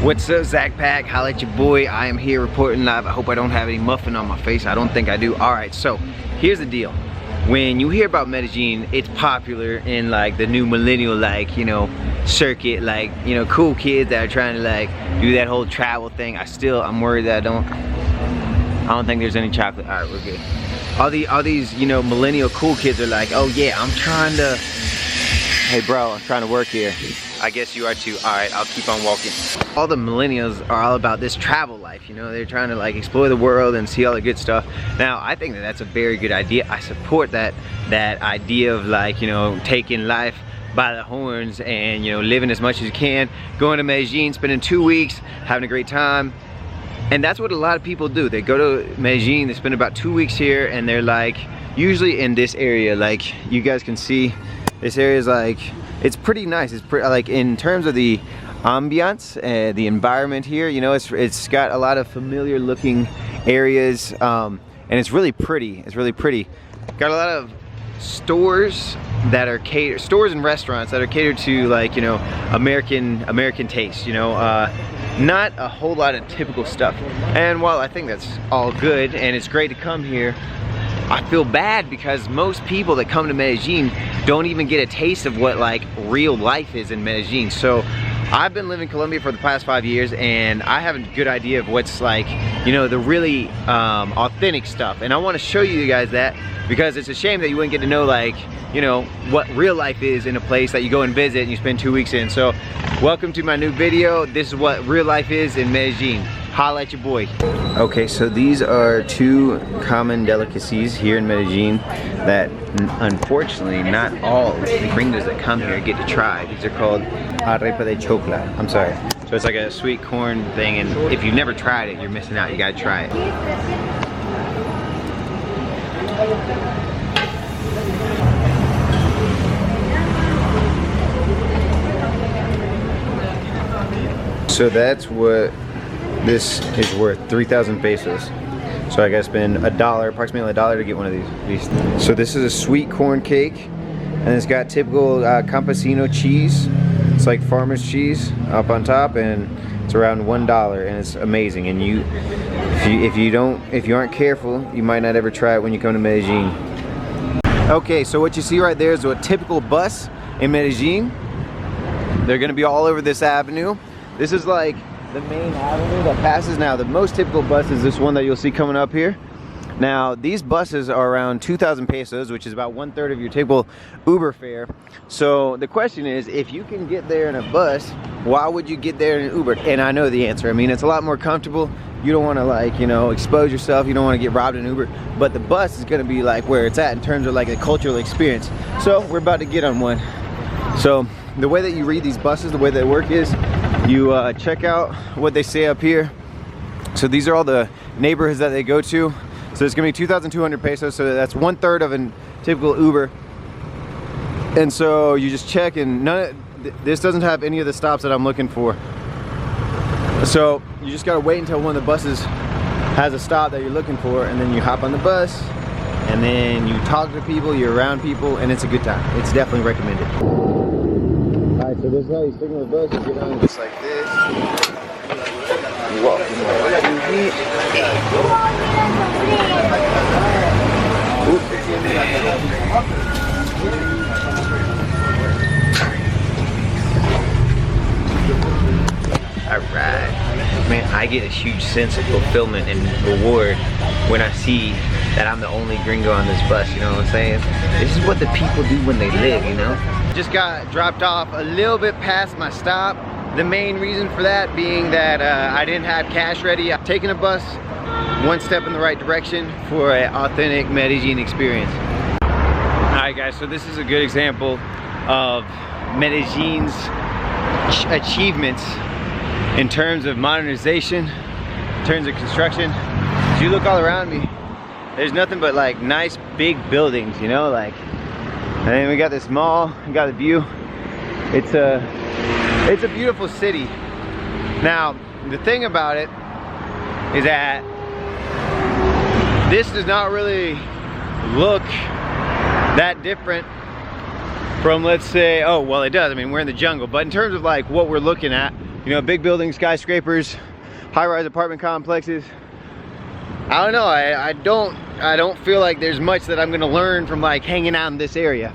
What's up, Zach Pack? Holla at your boy. I am here reporting live. I hope I don't have any muffin on my face. I don't think I do. Alright, so here's the deal. When you hear about Medellin, it's popular in like the new millennial, like, you know, circuit, like, you know, cool kids that are trying to like do that whole travel thing. I'm worried that I don't think there's any chocolate. Alright, we're good. All these, you know, millennial cool kids are like, oh yeah, I'm trying to, hey bro, I'm trying to work here. I guess you are too. Alright, I'll keep on walking. All the millennials are all about this travel life, you know, they're trying to like explore the world and see all the good stuff. Now, I think that that's a very good idea. I support that idea of like, you know, taking life by the horns and, you know, living as much as you can, going to Medellin, spending 2 weeks, having a great time. And that's what a lot of people do. They go to Medellin, they spend about 2 weeks here, and they're like, usually in this area, like you guys can see, this area is like, it's pretty nice. It's pretty, like, in terms of the ambiance, the environment here, you know, it's got a lot of familiar looking areas, and it's really pretty. It's really pretty. Got a lot of stores that are stores and restaurants that are catered to, like, you know, American taste, you know, not a whole lot of typical stuff. And while I think that's all good and it's great to come here, I feel bad because most people that come to Medellin don't even get a taste of what like real life is in Medellin. So I've been living in Colombia for the past 5 years, and I have a good idea of what's like, you know, the really authentic stuff. And I want to show you guys that, because it's a shame that you wouldn't get to know, like, you know, what real life is in a place that you go and visit and you spend 2 weeks in. So welcome to my new video. This is what real life is in Medellin. Holla at your boy. Okay, so these are two common delicacies here in Medellin that unfortunately not all the gringos that come here get to try. These are called arepa de chocla. I'm sorry. So it's like a sweet corn thing, and if you've never tried it, you're missing out. You gotta try it. So that's what this is worth, 3,000 pesos. So I gotta spend approximately a dollar to get one of these. So this is a sweet corn cake, and it's got typical campesino cheese. It's like farmer's cheese up on top, and it's around $1, and it's amazing. And if you aren't careful, you might not ever try it when you come to Medellin. Okay, so what you see right there is a typical bus in Medellin. They're gonna be all over this avenue. This is like the main avenue that passes. Now, the most typical bus is this one that you'll see coming up here. Now, these buses are around 2,000 pesos, which is about 1/3 of your typical Uber fare. So the question is, if you can get there in a bus, why would you get there in an Uber? And I know the answer. I mean, it's a lot more comfortable. You don't want to, like, you know, expose yourself. You don't want to get robbed in an Uber. But the bus is going to be like where it's at in terms of like a cultural experience. So we're about to get on one. So the way that you read these buses, the way they work is, you check out what they say up here. So these are all the neighborhoods that they go to. So it's gonna be 2,200 pesos, so that's 1/3 of a typical Uber. And so you just check, and this doesn't have any of the stops that I'm looking for. So you just gotta wait until one of the buses has a stop that you're looking for, and then you hop on the bus, and then you talk to people, you're around people, and it's a good time. It's definitely recommended. Alright, so this is how you signal the bus. You get on just like this. You walk. Alright. Man, I get a huge sense of fulfillment and reward when I see that I'm the only gringo on this bus, you know what I'm saying? This is what the people do when they live, you know? Just got dropped off a little bit past my stop. The main reason for that being that I didn't have cash ready. I'm taking a bus one step in the right direction for an authentic Medellin experience. Alright guys, so this is a good example of Medellin's achievements in terms of modernization, in terms of construction. As you look all around me, there's nothing but like nice big buildings, you know, like, and then we got this mall, we got the view. It's a beautiful city. Now, the thing about it is that this does not really look that different from, let's say, oh, well, it does. I mean, we're in the jungle, but in terms of like what we're looking at, You know, big buildings, skyscrapers, high-rise apartment complexes. I don't know, I don't feel like there's much that I'm gonna learn from like hanging out in this area.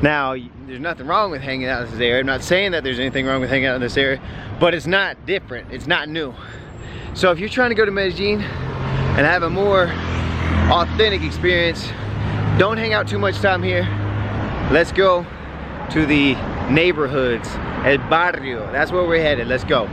Now, there's nothing wrong with hanging out in this area. I'm not saying that there's anything wrong with hanging out in this area, but it's not different, it's not new. So if you're trying to go to Medellin and have a more authentic experience, don't hang out too much time here. Let's go to the neighborhoods, el barrio. That's where we're headed, let's go.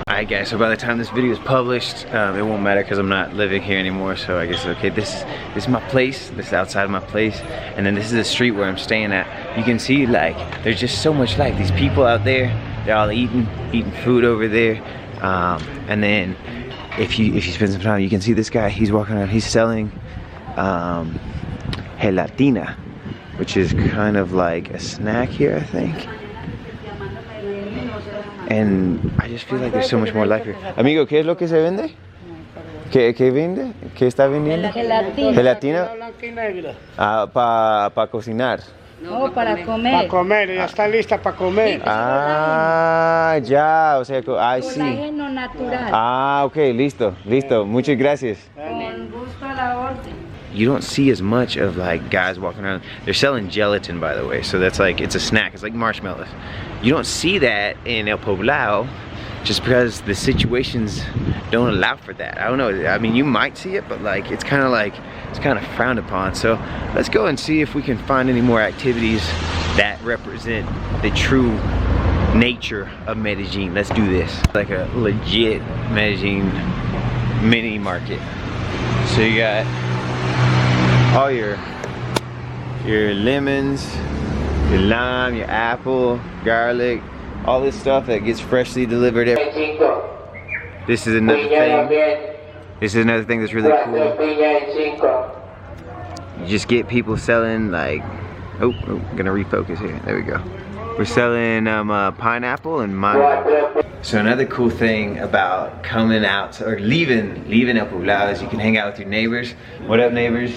Alright guys, so by the time this video is published, it won't matter because I'm not living here anymore, so I guess, okay, this is my place, this is outside of my place, and then this is the street where I'm staying at. You can see, like, there's just so much life. These people out there, they're all eating food over there, and then if you spend some time, you can see this guy, he's walking around, he's selling gelatina, which is kind of like a snack here, I think. And I just feel like there's so much more life here. Amigo, ¿qué es lo que se vende? ¿Qué vende? ¿Qué está vendiendo? Gelatina. Gelatina. Blanca y negra. Ah, para cocinar. No, para comer. Para comer, ya está lista para comer. Ah, ya, o sea, ay, sí. Colágeno natural. Ah, ok, listo, listo. Muchas gracias. Con gusto a la orden. You don't see as much of like guys walking around. They're selling gelatin, by the way, so that's like, it's a snack, it's like marshmallows. You don't see that in El Poblado just because the situations don't allow for that. I don't know, I mean, you might see it, but like, it's kind of frowned upon. So let's go and see if we can find any more activities that represent the true nature of Medellin. Let's do this. Like a legit Medellin mini market. So you got all your lemons, your lime, your apple, garlic, all this stuff that gets freshly delivered every. This is another thing. This is another thing that's really cool. You just get people selling like, oh, gonna refocus here. There we go. We're selling pineapple and mango. So another cool thing about coming out or leaving El Poblado is you can hang out with your neighbors. What up, neighbors?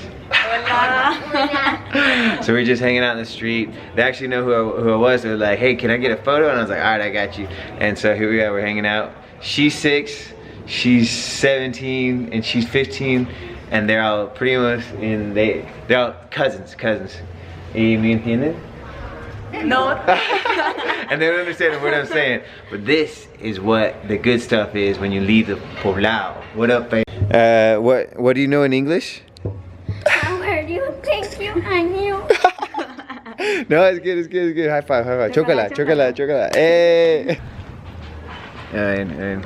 So we're just hanging out in the street. They actually know who I was. They're like, hey, can I get a photo? And I was like, all right, I got you. And so here we are, we're hanging out. She's 6, she's 17, and she's 15. And they're all pretty much, they're all cousins. ¿Y me entienden? No. And they don't understand what I'm saying. But this is what the good stuff is when you leave the Poblado. What up, babe? What do you know in English? How are you? Thank you. And you. No, it's good. High five. Chocolate. Hey. And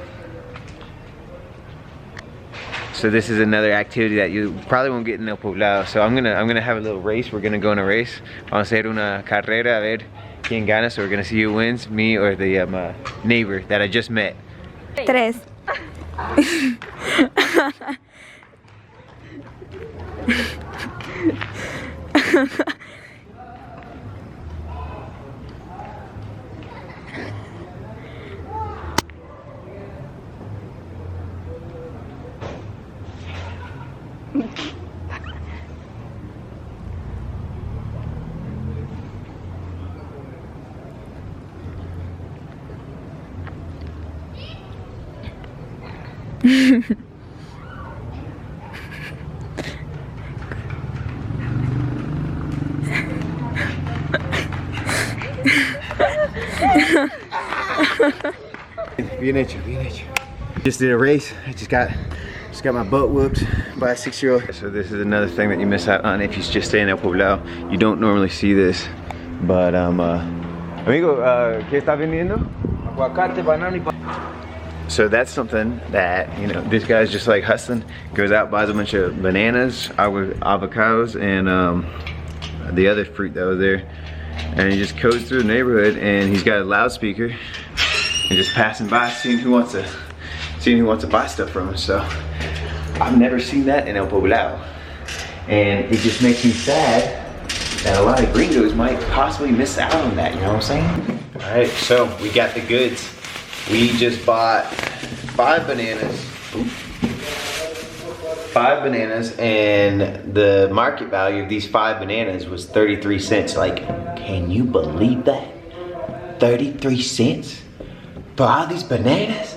so this is another activity that you probably won't get in El Poblado. So I'm gonna have a little race. We're gonna go on a race. Vamos a hacer una carrera a ver quién gana. So we're gonna see who wins, me or the neighbor that I just met. 3. Bien hecho. Just did a race. I just got my butt whooped by a 6-year-old. So this is another thing that you miss out on if you just stay in El Poblado. You don't normally see this, but amigo, ¿qué está vendiendo? Aguacate, banana y So that's something that, you know, this guy's just like hustling, goes out, buys a bunch of bananas, avocados, and the other fruit that was there, and he just goes through the neighborhood, and he's got a loudspeaker and just passing by, seeing who wants to buy stuff from him. So I've never seen that in El Poblado, and it just makes me sad that a lot of gringos might possibly miss out on that, you know what I'm saying? All right, so we got the goods. We just bought 5 bananas. 5 bananas, and the market value of these 5 bananas was 33 cents. Like, can you believe that? 33 cents For all these bananas?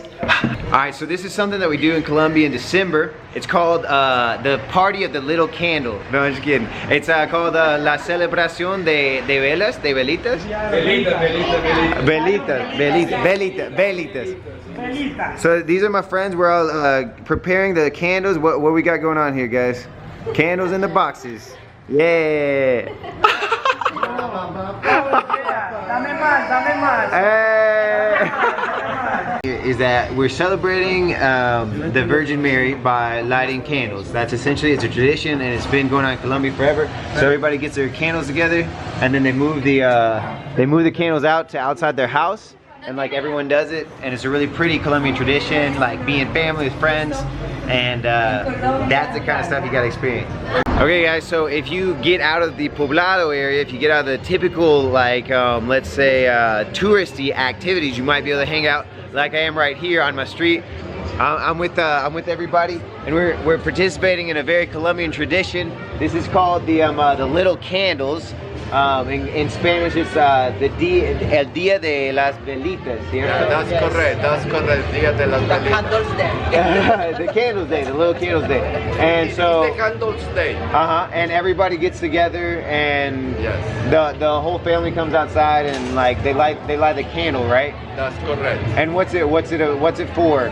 Alright, so this is something that we do in Colombia in December. It's called the Party of the Little Candle. No, I'm just kidding. It's called La Celebración de Velas, de Velitas. Velitas. So these are my friends. We're all preparing the candles. What we got going on here, guys? Candles in the boxes. Yeah. Is that we're celebrating the Virgin Mary by lighting candles. That's essentially, it's a tradition and it's been going on in Colombia forever. So everybody gets their candles together and then they move the candles out to outside their house, and like everyone does it, and it's a really pretty Colombian tradition, like being family with friends, and that's the kind of stuff you gotta experience. Okay guys, so if you get out of the poblado area, if you get out of the typical like let's say touristy activities, you might be able to hang out like I am right here on my street. I'm with everybody, and we're participating in a very Colombian tradition. This is called the little candles. In Spanish, it's el Día de las Velitas. Yeah, that's correct. That's correct. Día de las Velitas. Candles Day. The Candles Day, the Little Candles Day. And so it's the Candles Day. And everybody gets together, and yes, the whole family comes outside, and like they light the candle, right? That's correct. And what's it for?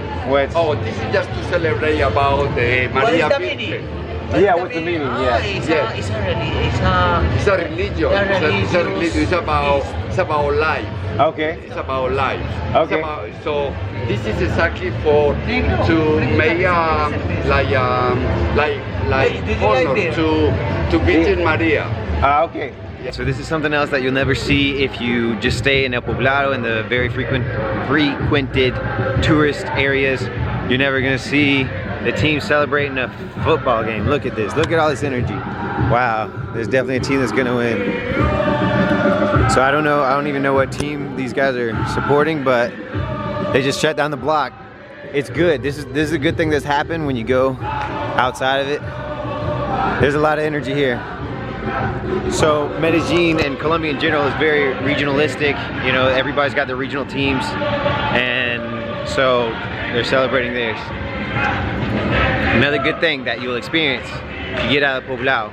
Oh, this is just to celebrate about the What is Maria the Virgen. meaning? Yeah, what's the meaning? Yeah. It's Yes. a It's a religion. It's a religion. It's about life. Okay. It's about life. Okay. So this is exactly for to make like honor to Virgin Maria. Okay. So this is something else that you'll never see if you just stay in El Poblado, in the very frequented tourist areas. You're never gonna see the team celebrating a football game. Look at this. Look at all this energy. Wow. There's definitely a team that's gonna win. So I don't know. I don't even know what team these guys are supporting, but they just shut down the block. It's good. This is a good thing that's happened when you go outside of it. There's a lot of energy here. So Medellin and Colombia in general is very regionalistic. You know, everybody's got their regional teams, and so they're celebrating theirs. Another good thing that you'll experience if you get out of Poblado.